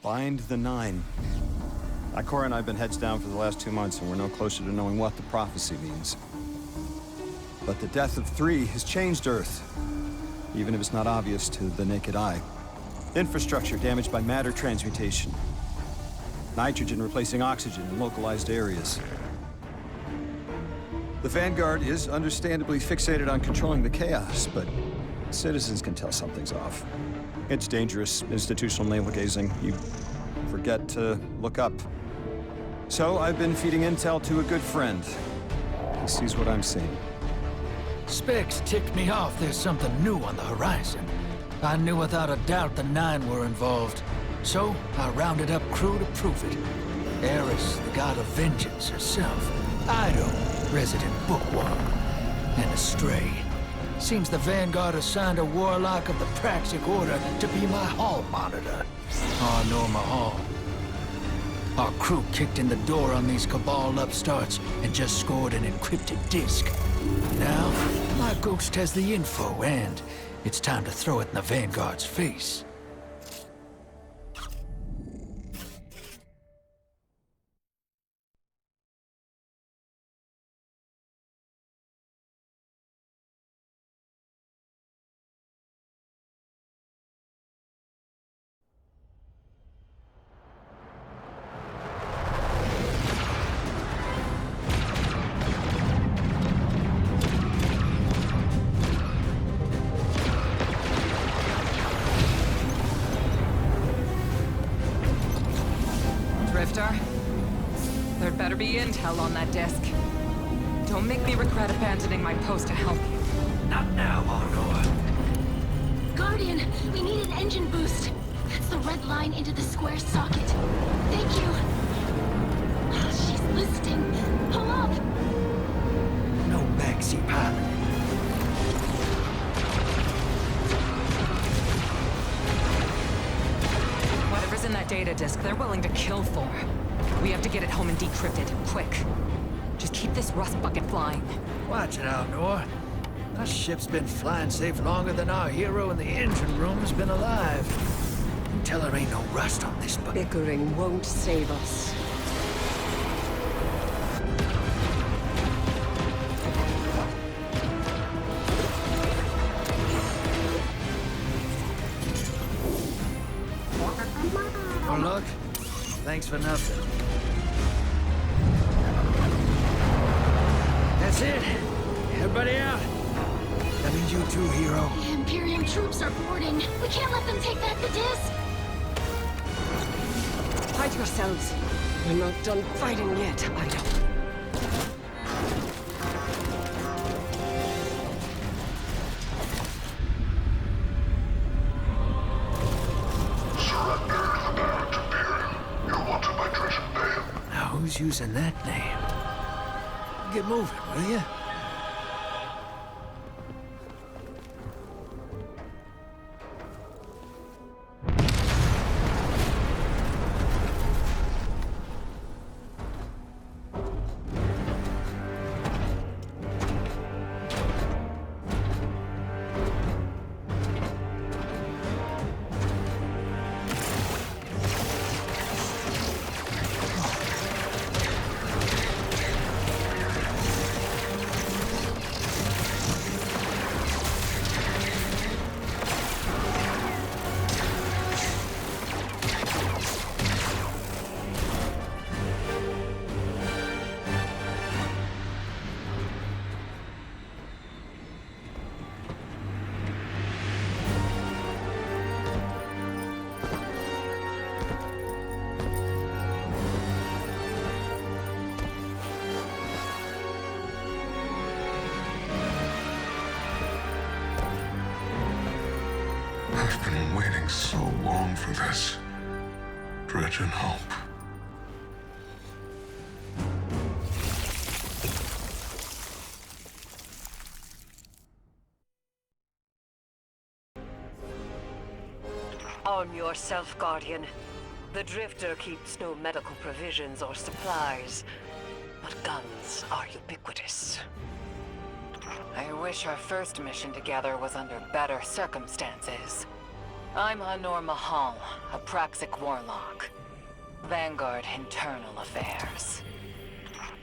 Bind the Nine. Ikora and I have been heads down for the last 2 months, and we're no closer to knowing what the prophecy means. But the death of 3 has changed Earth, even if it's not obvious to the naked eye. Infrastructure damaged by matter transmutation. Nitrogen replacing oxygen in localized areas. The Vanguard is understandably fixated on controlling the chaos, but citizens can tell something's off. It's dangerous, institutional navel-gazing. You forget to look up. So I've been feeding intel to a good friend. He sees what I'm seeing. Specs ticked me off there's something new on the horizon. I knew without a doubt the Nine were involved. So I rounded up crew to prove it. Eris, the god of vengeance herself. Ido, resident bookworm. And Astray. Seems the Vanguard assigned a warlock of the Praxic Order to be my hall monitor. Norma Hall. Our crew kicked in the door on these Cabal upstarts and just scored an encrypted disk. Now, my ghost has the info, and it's time to throw it in the Vanguard's face. There'd better be intel on that disk. Don't make me regret abandoning my post to help you. Not now, Honor. Guardian, we need an engine boost. That's the red line into the square socket. Thank you. She's listening. Pull up. No backseat pilot. Whatever's in that data disk, they're willing to kill for. We have to get it home and decrypted, quick. Just keep this rust bucket flying. Watch it out, Nor. Our ship's been flying safe longer than our hero in the engine room's been alive. Tell her ain't no rust on this bucket. Bickering won't save us. Oh, look. Thanks for nothing. That's it. Everybody out. That means you too, hero. The Imperium troops are boarding. We can't let them take back the disc. Hide yourselves. We're not done fighting yet, Ido. Who's using that name? Get moving, will you? I've been waiting so long for this. Dread and hope. Arm yourself, Guardian. The Drifter keeps no medical provisions or supplies, but guns are ubiquitous. I wish our first mission together was under better circumstances. I'm Honor Mahal, a Praxic warlock. Vanguard Internal Affairs.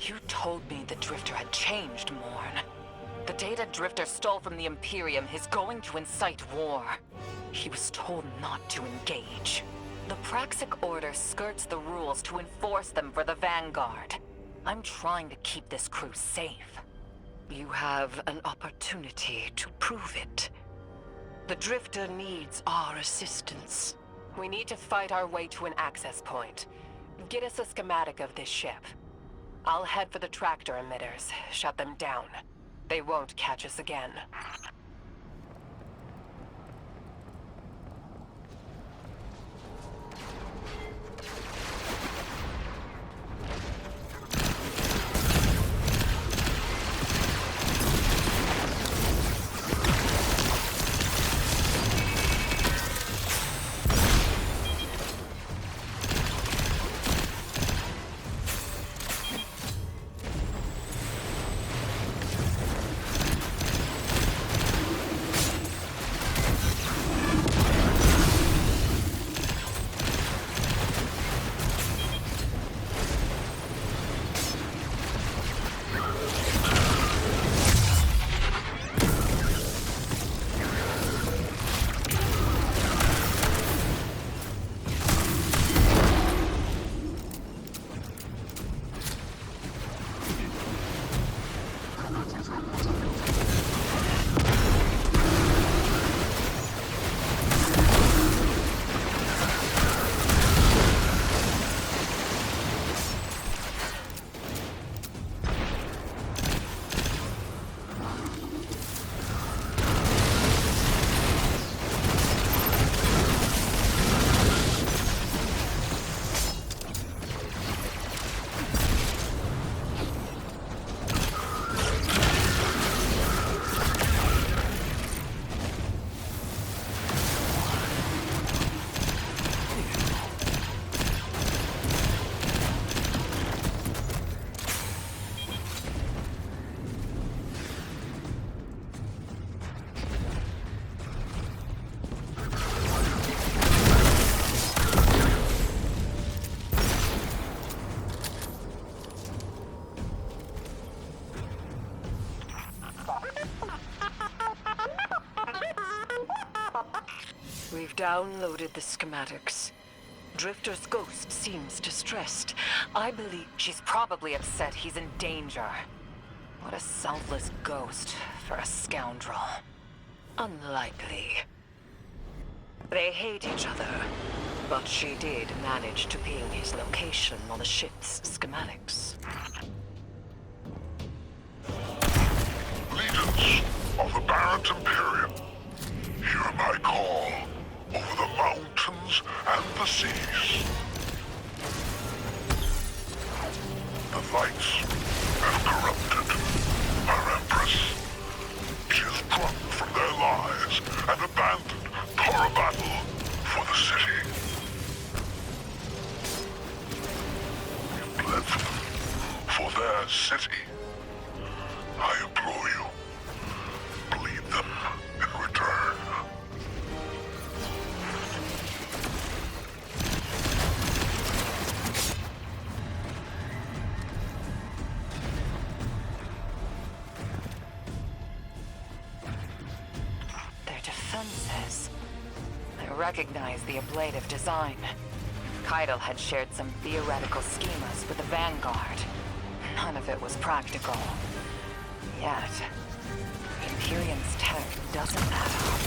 You told me the Drifter had changed, Morn. The data Drifter stole from the Imperium is going to incite war. He was told not to engage. The Praxic Order skirts the rules to enforce them for the Vanguard. I'm trying to keep this crew safe. You have an opportunity to prove it. The Drifter needs our assistance. We need to fight our way to an access point. Get us a schematic of this ship. I'll head for the tractor emitters, shut them down. They won't catch us again. We've downloaded the schematics. Drifter's ghost seems distressed. I believe She's probably upset he's in danger. What a selfless ghost for a scoundrel. unlikely. They hate each other, but she did manage to ping his location on the ship's schematics. Legions of the Barrett Imperium, hear my call over the mountains and the seas. The lights have corrupted our Empress. She is drunk from their lies and abandoned for a battle for the city. We've bled for them, for their city. I implore you, bleed them in return. Their defenses. I recognize the ablative design. Keitel had shared some theoretical schemas with the Vanguard. None of it was practical. Yet, Imperium's tech doesn't add up.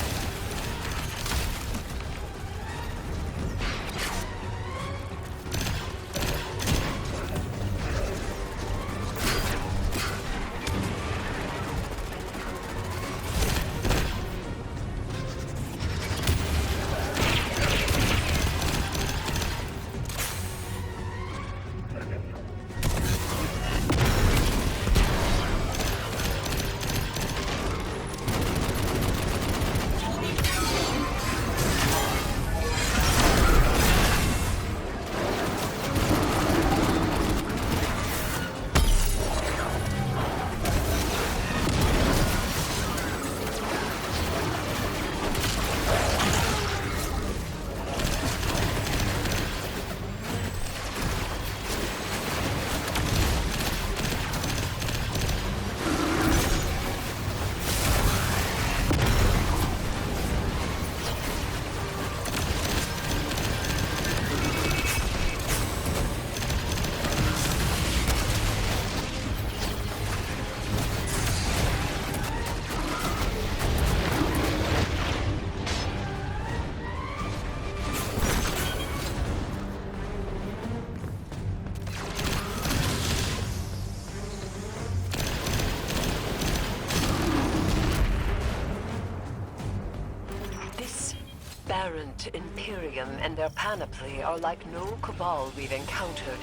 that Imperium and their panoply are like no cabal we've encountered.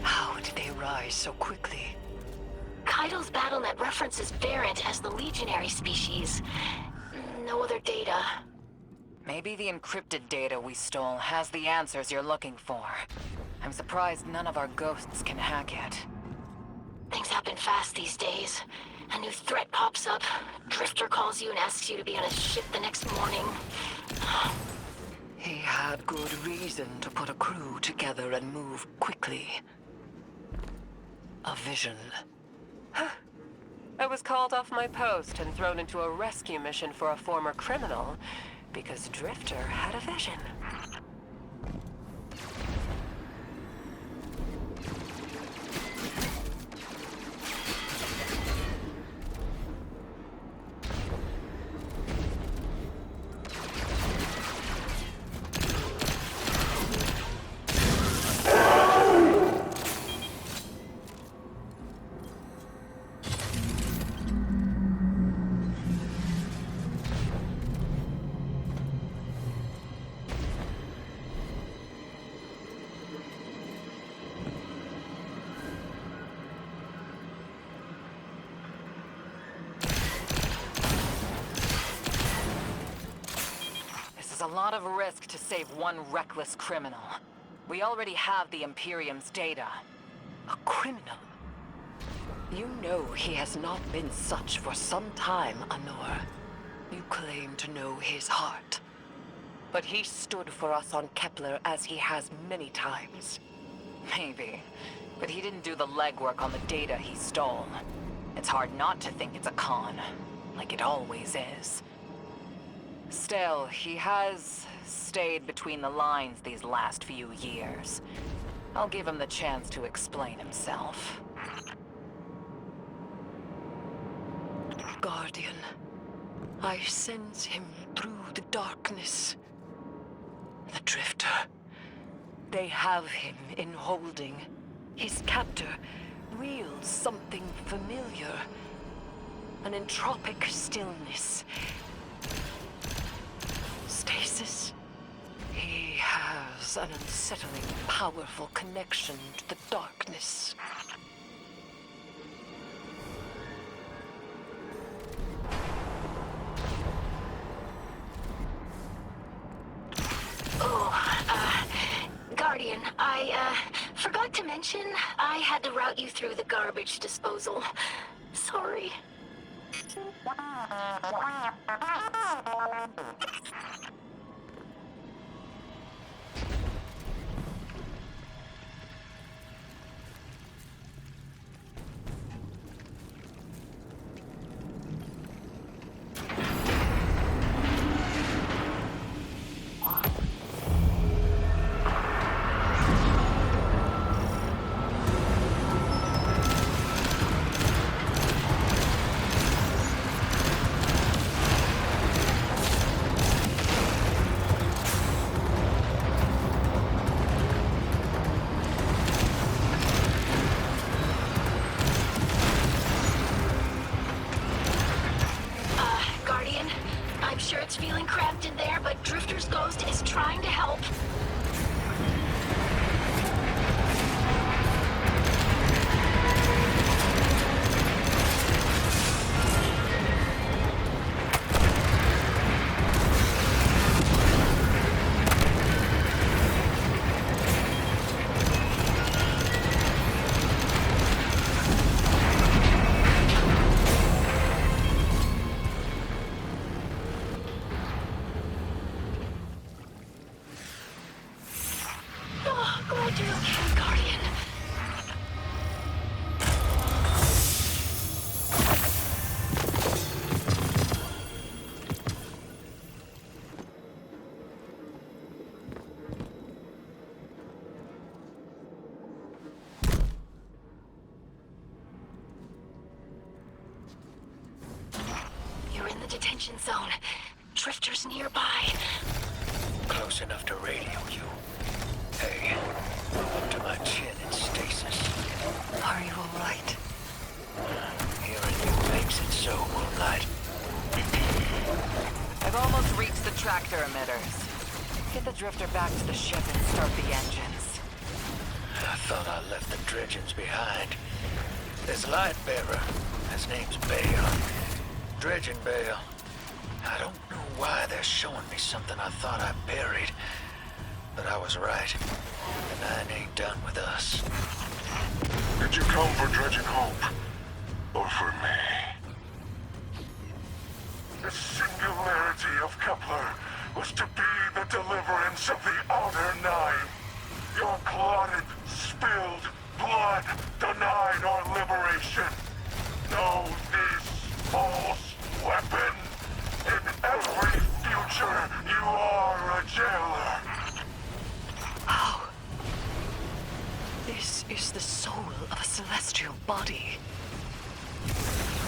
How did they rise so quickly? Kaido's BattleNet references Variant as the legionary species. No other data. Maybe the encrypted data we stole has the answers you're looking for. I'm surprised none of our ghosts can hack it. Things happen fast these days. A new threat pops up. Drifter calls you and asks you to be on his ship the next morning. He had good reason to put a crew together and move quickly. A vision. I was called off my post and thrown into a rescue mission for a former criminal because Drifter had a vision. A lot of risk to save one reckless criminal. We already have the Imperium's data. A criminal? You know he has not been such for some time, Anor. You claim to know his heart. But he stood for us on Kepler as he has many times. Maybe. But he didn't do the legwork on the data he stole. It's hard not to think it's a con. Like it always is. Still, he has stayed between the lines these last few years. I'll give him the chance to explain himself. Guardian, I sense him through the darkness. The Drifter. They have him in holding. His captor wields something familiar. An entropic stillness. Stasis. He has an unsettling, powerful connection to the darkness. Guardian, I forgot to mention I had to route you through the garbage disposal. Sorry. I'm sure it's feeling cramped in there, but Drifter's ghost is trying to help. Glad you're okay, Guardian. You're in the detention zone. Drifter's nearby. Close enough to radio you. Hey, up to my chin in stasis. Are you all right? Hearing you makes it so, Moonlight. I've almost reached the tractor emitters. Get the drifter back to the ship and start the engines. I thought I left the dredgens behind. This light bearer, his name's Bale. Dredgen Bale. I don't know why they're showing me something I thought I buried. But I was right. The Nine ain't done with us. Did you come for Dredgen Hope? Or for me? The singularity of Kepler was to be the deliverance of the Outer Nine. Your clotted, spilled blood denied our liberation. Know this false weapon. In every future, you are a jailer. How? This is the soul of a celestial body.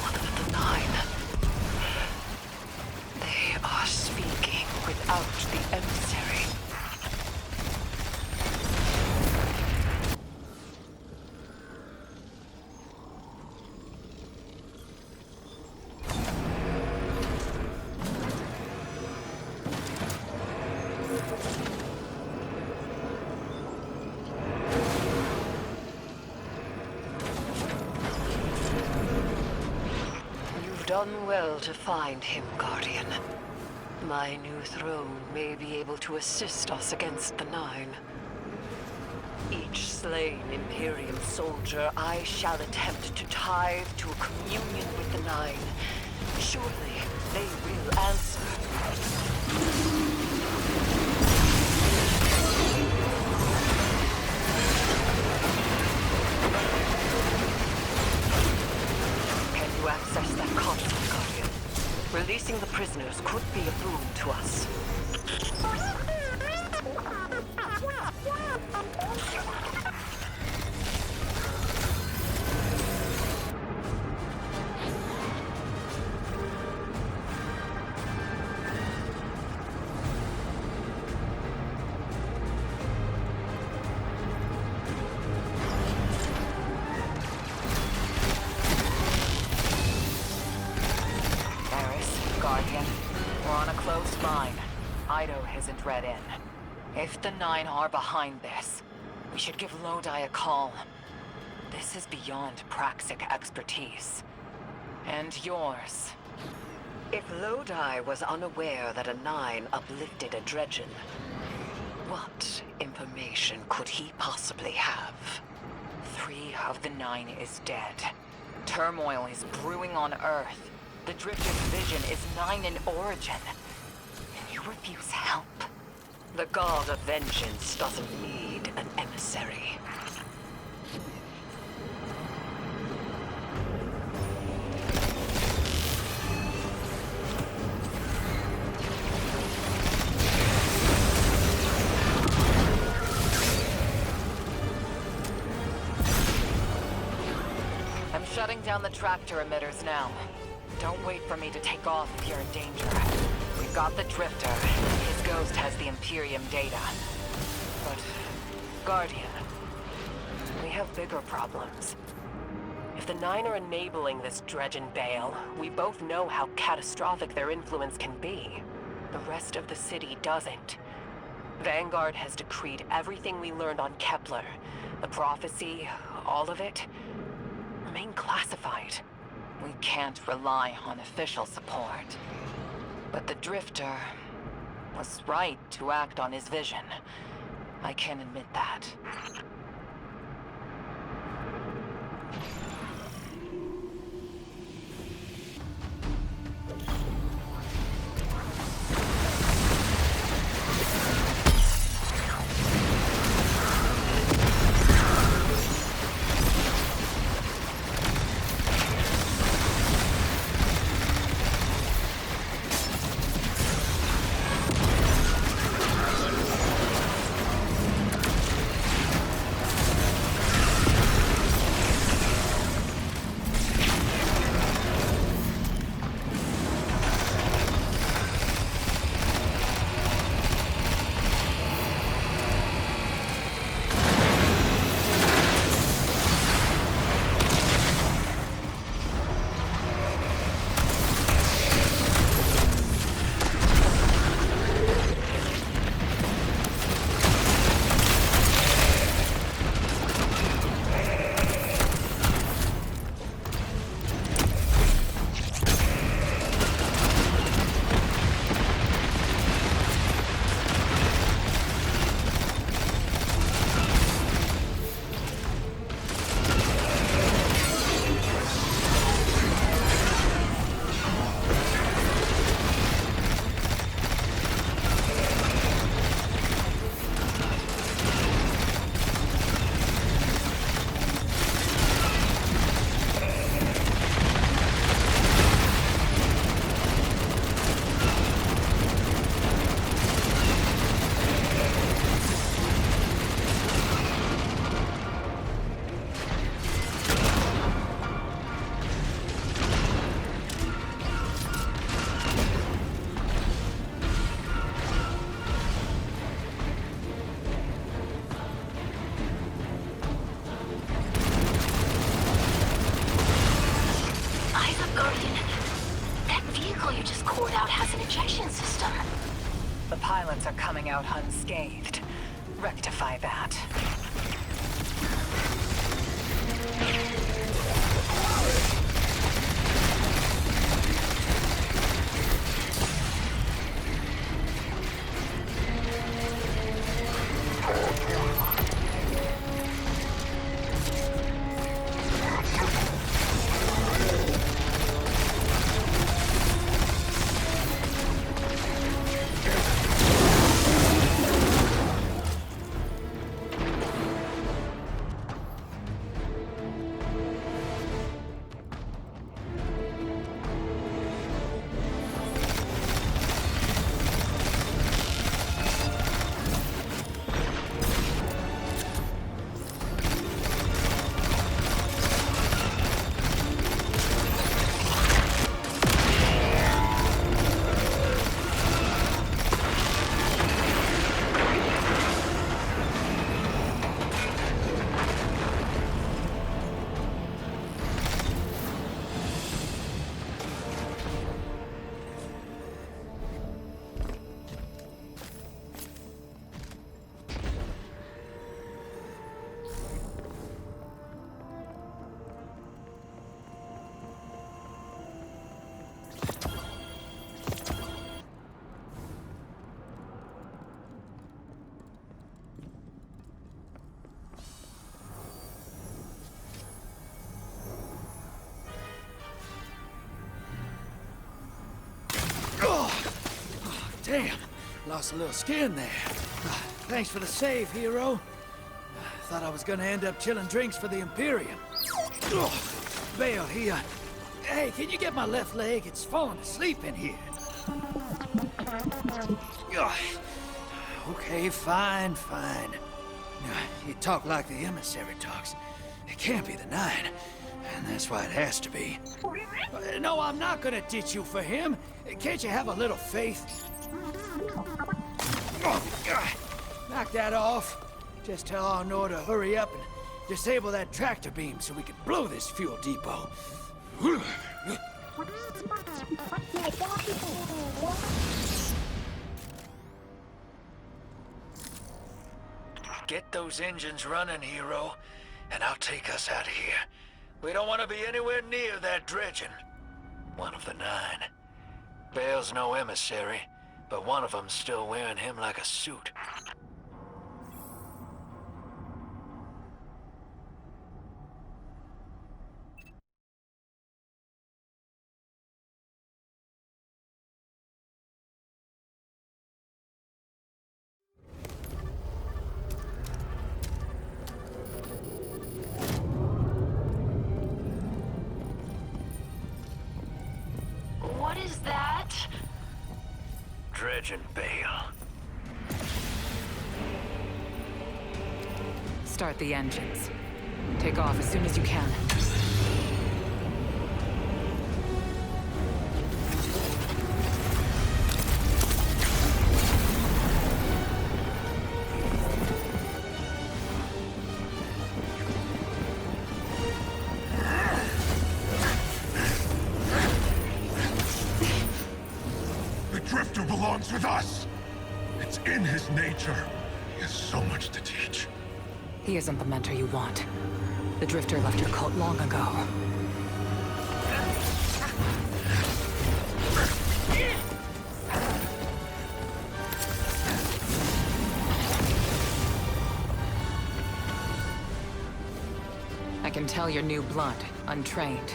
One of the Nine. They are speaking without the emissary. Done well to find him, Guardian. My new throne may be able to assist us against the Nine. Each slain Imperium soldier I shall attempt to tithe to a communion with the Nine. Surely they will answer. Access that console, Guardian. Releasing the prisoners could be a boon to us. Guardian, we're on a closed line. Ido isn't read in. If the Nine are behind this, we should give Lodi a call. This is beyond Praxic expertise. And yours. If Lodi was unaware that a Nine uplifted a Dredgen, what information could he possibly have? 3 of the 9 is dead. Turmoil is brewing on Earth. The Drifter's vision is 9 in origin. And you refuse help? The God of Vengeance doesn't need an emissary. I'm shutting down the tractor emitters now. Don't wait for me to take off if you're in danger. We've got the Drifter. His ghost has the Imperium data. But, Guardian, we have bigger problems. If the Nine are enabling this Dredgen Bale, we both know how catastrophic their influence can be. The rest of the city doesn't. Vanguard has decreed everything we learned on Kepler, the prophecy, all of it, remain classified. We can't rely on official support. But the Drifter was right to act on his vision. I can admit that. just cored out has an ejection system. The pilots are coming out unscathed. Rectify that. Damn, lost a little skin there. Thanks for the save, hero. Thought I was gonna end up chilling drinks for the Imperium. Bale, hey, can you get my left leg? It's falling asleep in here. Okay, fine. You talk like the emissary talks. It can't be the Nine, and that's why it has to be. No, I'm not gonna ditch you for him. Can't you have a little faith? Knock that off. Just tell Arnor to hurry up and disable that tractor beam so we can blow this fuel depot. Get those engines running, hero, and I'll take us out of here. We don't want to be anywhere near that dredging. One of the Nine. Bale's no emissary, but one of them's still wearing him like a suit. What is that? Dredging Bale. Start the engines. Take off as soon as you can. The Drifter belongs with us! It's in his nature. He has so much to teach. He isn't the mentor you want. The Drifter left your cult long ago. I can tell you're new blood, untrained.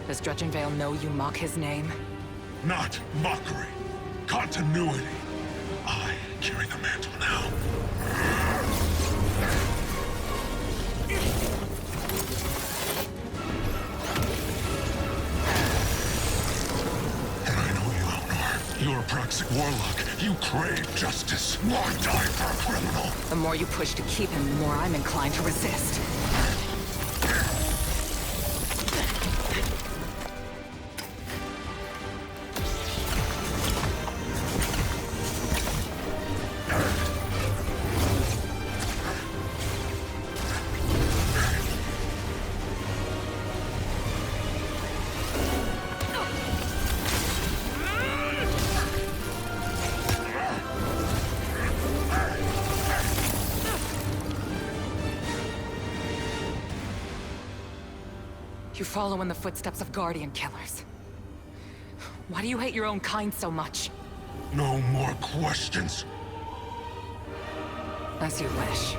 Does Dredgenvale know you mock his name? Not mockery. Continuity. I carry the mantle now. And I know you, Elnor. You're a Praxic warlock. You crave justice. Why die for a criminal? The more you push to keep him, the more I'm inclined to resist. You follow in the footsteps of Guardian killers. Why do you hate your own kind so much? No more questions. As you wish.